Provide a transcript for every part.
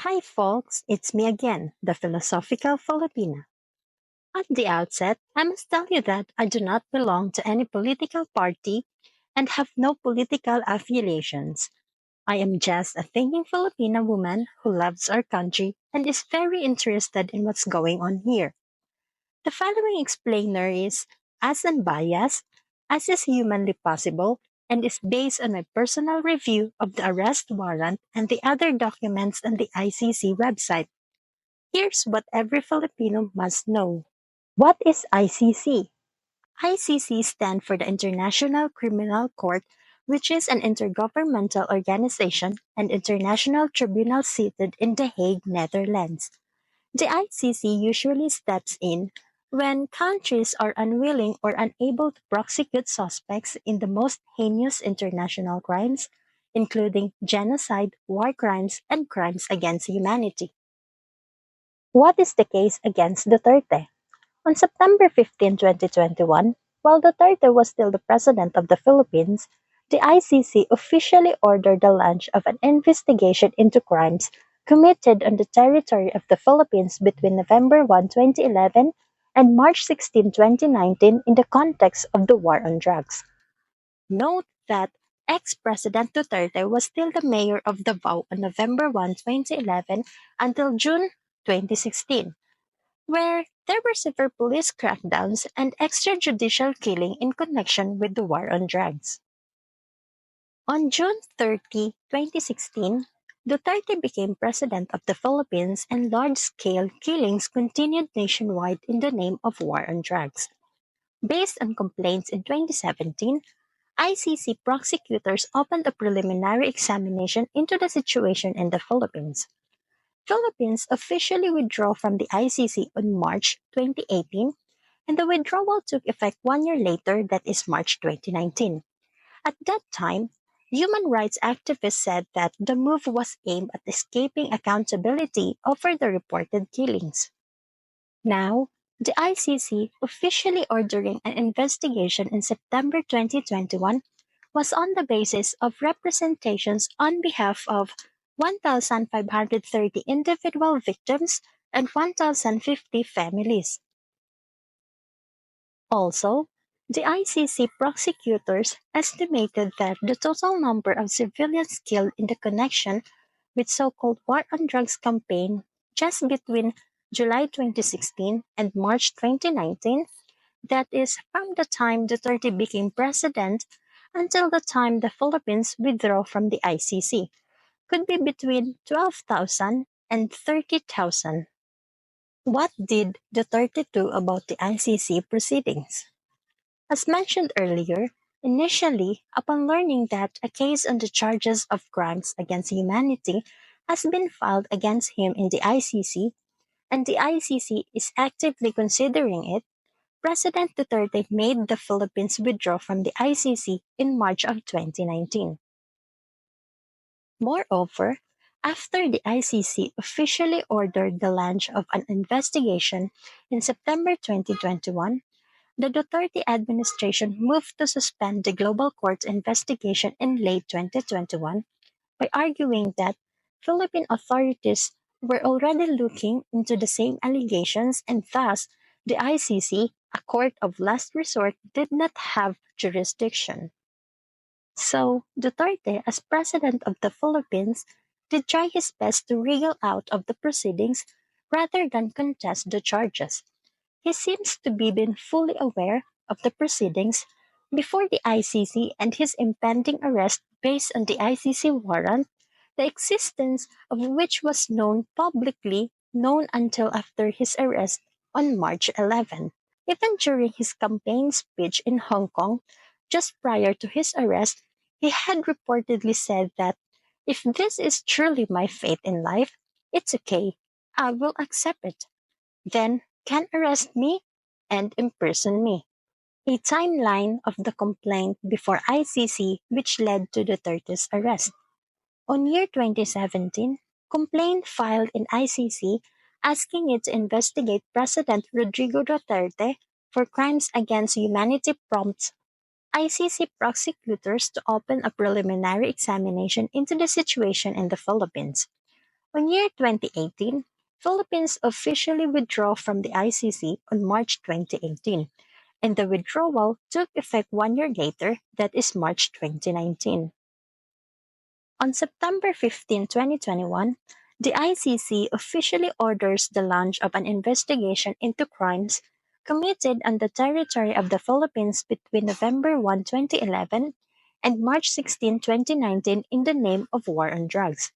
Hi, folks, it's me again, the philosophical Filipina. At the outset, I must tell you that I do not belong to any political party and have no political affiliations. I am just a thinking Filipina woman who loves our country and is very interested in what's going on here. The following explainer is as unbiased as is humanly possible and is based on my personal review of the arrest warrant and the other documents on the ICC website. Here's what every Filipino must know. What is ICC? ICC stands for the International Criminal Court, which is an intergovernmental organization and international tribunal seated in The Hague, Netherlands. The ICC usually steps in when countries are unwilling or unable to prosecute suspects in the most heinous international crimes, including genocide, war crimes, and crimes against humanity. What is the case against Duterte? On September 15, 2021, while Duterte was still the president of the Philippines, the ICC officially ordered the launch of an investigation into crimes committed on the territory of the Philippines between November 1, 2011 and March 16, 2019 in the context of the war on drugs. Note that ex-President Duterte was still the mayor of Davao on November 1, 2011 until June 2016 where there were severe police crackdowns and extrajudicial killing in connection with the war on drugs. On June 30, 2016, Duterte became president of the Philippines and large-scale killings continued nationwide in the name of war on drugs. Based on complaints in 2017, ICC prosecutors opened a preliminary examination into the situation in the Philippines. Philippines officially withdrew from the ICC on March 2018, and the withdrawal took effect 1 year later, that is March 2019. At that time, human rights activists said that the move was aimed at escaping accountability over the reported killings. Now, the ICC officially ordering an investigation in September 2021 was on the basis of representations on behalf of 1,530 individual victims and 1,050 families. Also, the ICC prosecutors estimated that the total number of civilians killed in the connection with so-called war on drugs campaign just between July 2016 and March 2019, that is from the time Duterte became president until the time the Philippines withdrew from the ICC, could be between 12,000 and 30,000. What did Duterte do about the ICC proceedings? As mentioned earlier, initially, upon learning that a case on the charges of crimes against humanity has been filed against him in the ICC, and the ICC is actively considering it, President Duterte made the Philippines withdraw from the ICC in March of 2019. Moreover, after the ICC officially ordered the launch of an investigation in September 2021, the Duterte administration moved to suspend the global court's investigation in late 2021 by arguing that Philippine authorities were already looking into the same allegations and thus the ICC, a court of last resort, did not have jurisdiction. So, Duterte, as president of the Philippines, did try his best to wriggle out of the proceedings rather than contest the charges. He seems to be been fully aware of the proceedings before the ICC and his impending arrest based on the ICC warrant, the existence of which was known publicly known until after his arrest on March 11. Even during his campaign speech in Hong Kong, just prior to his arrest, he had reportedly said that if this is truly my fate in life, it's okay. I will accept it. Then can arrest me and imprison me. A timeline of the complaint before ICC which led to Duterte's arrest. On year 2017, complaint filed in ICC asking it to investigate President Rodrigo Duterte for crimes against humanity prompts ICC prosecutors to open a preliminary examination into the situation in the Philippines. On year 2018, Philippines officially withdrew from the ICC on March 2018, and the withdrawal took effect 1 year later, that is March 2019. On September 15, 2021, the ICC officially orders the launch of an investigation into crimes committed on the territory of the Philippines between November 1, 2011 and March 16, 2019 in the name of war on drugs.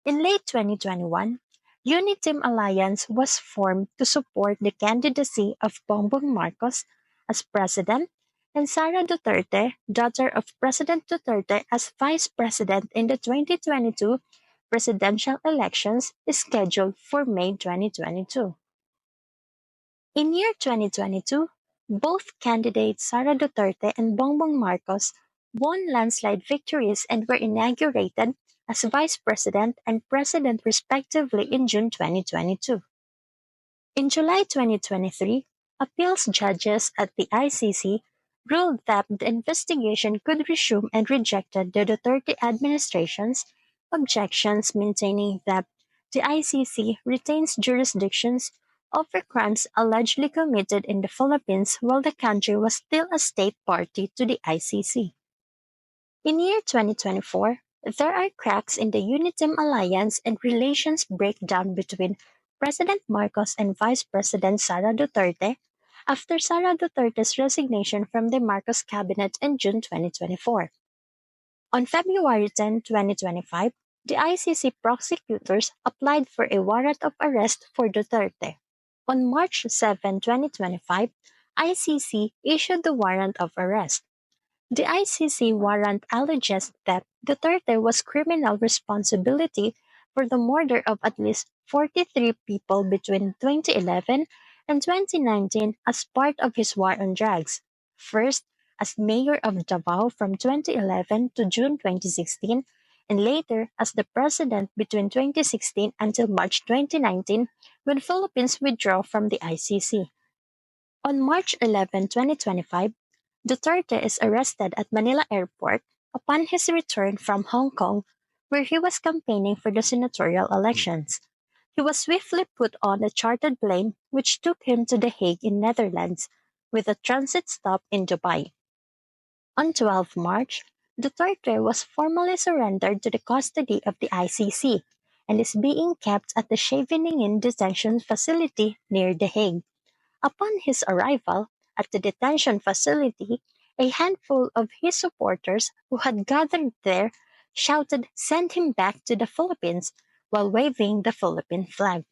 In late 2021, Uniteam Alliance was formed to support the candidacy of Bongbong Marcos as president and Sara Duterte, daughter of President Duterte, as vice president in the 2022 presidential elections scheduled for May 2022. In year 2022, both candidates Sara Duterte and Bongbong Marcos won landslide victories and were inaugurated as vice president and president respectively in June 2022. In July 2023, appeals judges at the ICC ruled that the investigation could resume and rejected the Duterte administration's objections, maintaining that the ICC retains jurisdictions over crimes allegedly committed in the Philippines while the country was still a state party to the ICC. In year 2024, there are cracks in the Uniteam alliance and relations breakdown between President Marcos and Vice President Sara Duterte after Sara Duterte's resignation from the Marcos cabinet in June 2024. On February 10, 2025, the ICC prosecutors applied for a warrant of arrest for Duterte. On March 7, 2025, ICC issued the warrant of arrest. The ICC warrant alleges that Duterte was criminal responsibility for the murder of at least 43 people between 2011 and 2019 as part of his war on drugs. First, as mayor of Davao from 2011 to June 2016, and later as the president between 2016 until March 2019 when Philippines withdrew from the ICC. On March 11, 2025, Duterte is arrested at Manila Airport upon his return from Hong Kong, where he was campaigning for the senatorial elections. He was swiftly put on a chartered plane which took him to The Hague in Netherlands, with a transit stop in Dubai. On 12 March, Duterte was formally surrendered to the custody of the ICC and is being kept at the Scheveningen detention facility near The Hague. Upon his arrival at the detention facility, a handful of his supporters who had gathered there shouted, "Send him back to the Philippines," while waving the Philippine flag.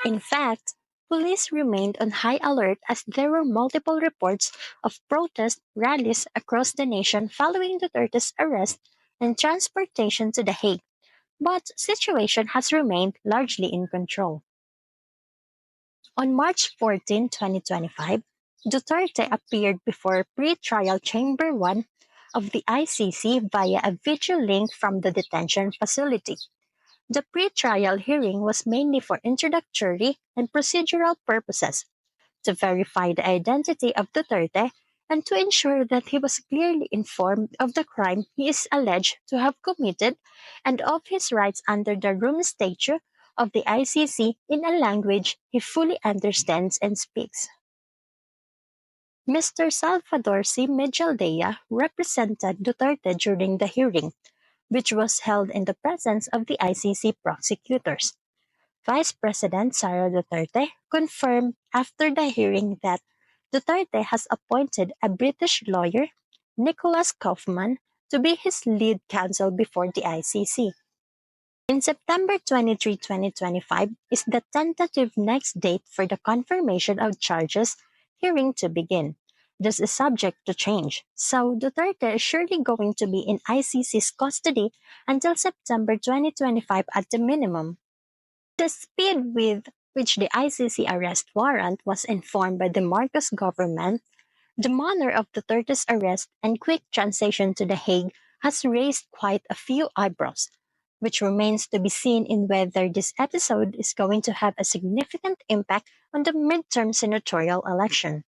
In fact, police remained on high alert as there were multiple reports of protest rallies across the nation following Duterte's arrest and transportation to The Hague, but situation has remained largely in control. On March 14, 2025, Duterte appeared before Pre-Trial Chamber 1 of the ICC via a video link from the detention facility. The pre-trial hearing was mainly for introductory and procedural purposes, to verify the identity of Duterte and to ensure that he was clearly informed of the crime he is alleged to have committed and of his rights under the Rome Statute of the ICC in a language he fully understands and speaks. Mr. Salvador C. Medialdea represented Duterte during the hearing, which was held in the presence of the ICC prosecutors. Vice President Sara Duterte confirmed after the hearing that Duterte has appointed a British lawyer, Nicholas Kaufman, to be his lead counsel before the ICC. In September 23, 2025 is the tentative next date for the confirmation of charges hearing to begin. This is subject to change, so Duterte is surely going to be in ICC's custody until September 2025 at the minimum. The speed with which the ICC arrest warrant was informed by the Marcos government, the manner of Duterte's arrest and quick translation to The Hague has raised quite a few eyebrows, which remains to be seen in whether this episode is going to have a significant impact on the midterm senatorial election.